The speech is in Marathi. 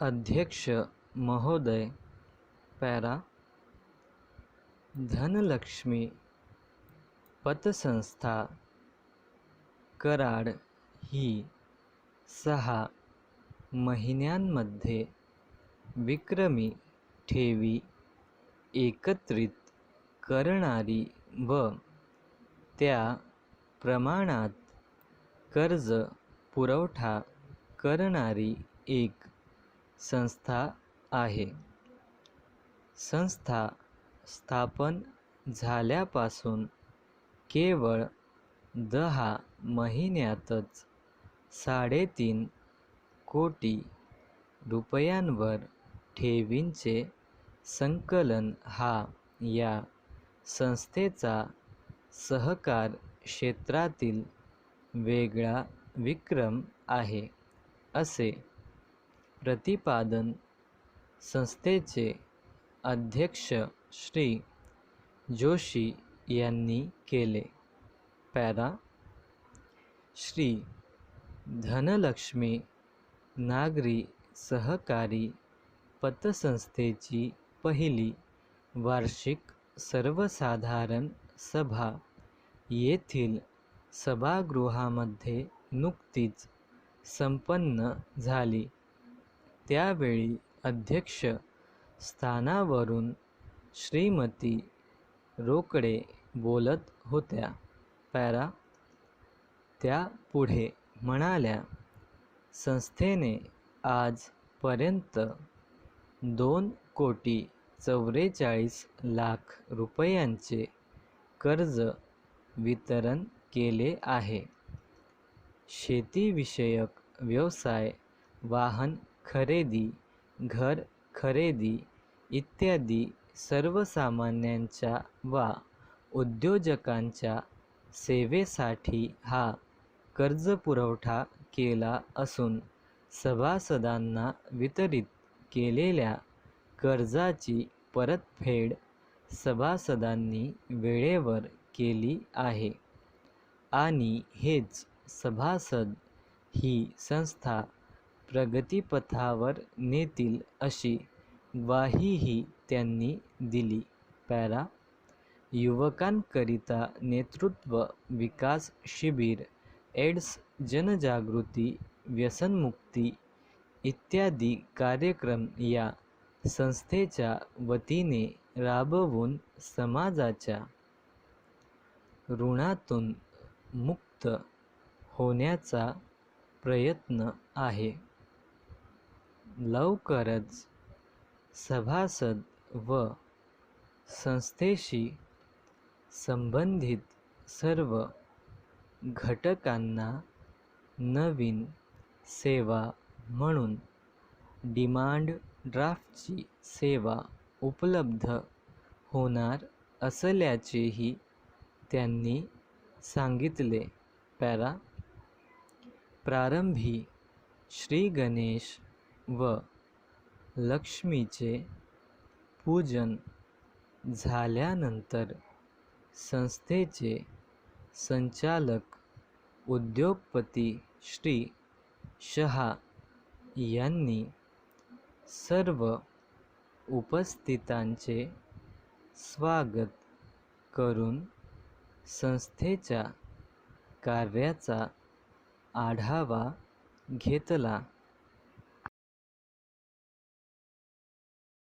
अध्यक्ष महोदय, पॅरा, धनलक्ष्मी पतसंस्था कराड ही 6 महिन्यांमध्ये विक्रमी ठेवी एकत्रित करणारी व त्या प्रमाणात कर्ज पुरवठा करणारी एक संस्था आहे. संस्था स्थापन झाल्यापासून केवळ 10 महिन्यातच 3.5 कोटी रुपयांवर ठेवींचे संकलन हा या संस्थेचा सहकार क्षेत्रातील वेगळा विक्रम आहे, असे प्रतिपादन संस्थेचे अध्यक्ष श्री जोशी यांनी केले. पॅरा, श्री धनलक्ष्मी नागरी सहकारी पतसंस्थेची पहिली वार्षिक सर्वसाधारण सभा येथील सभागृहामध्ये नुकतीच संपन्न झाली. त्यावेळी अध्यक्ष स्थानावरून श्रीमती रोकडे बोलत होत्या. पॅरा, त्या पुढे म्हणाल्या, संस्थेने आजपर्यंत 2,44,00,000 रुपयांचे कर्ज वितरण केले आहे. शेतीविषयक व्यवसाय, वाहन खरेदी, घर खरेदी इत्यादी सर्वसामान्यांच्या वा उद्योजकांच्या सेवेसाठी हा कर्जपुरवठा केला असून सभासदांना वितरित केलेल्या कर्जाची परतफेड सभासदांनी वेळेवर केली आहे आणि हेच सभासद ही संस्था प्रगतीपथावर नेतील अशी ग्वाहीही त्यांनी दिली. पॅरा, युवकांकरिता नेतृत्व विकास शिबिर, एड्स जनजागृती, व्यसनमुक्ती इत्यादी कार्यक्रम या संस्थेच्या वतीने राबवून समाजाच्या ऋणातून मुक्त होण्याचा प्रयत्न आहे. लवकरच सभासद व संस्थेशी संबंधित सर्व घटकांना नवीन सेवा म्हणून डिमांड ड्राफ्टची सेवा उपलब्ध होणार असल्याचेही त्यांनी सांगितले. पॅरा, प्रारंभी श्री गणेश व लक्ष्मीचे पूजन झाल्यानंतर संस्थेचे संचालक उद्योगपती श्री शहा यांनी सर्व उपस्थितांचे स्वागत करून संस्थेच्या कार्याचा आढावा घेतला.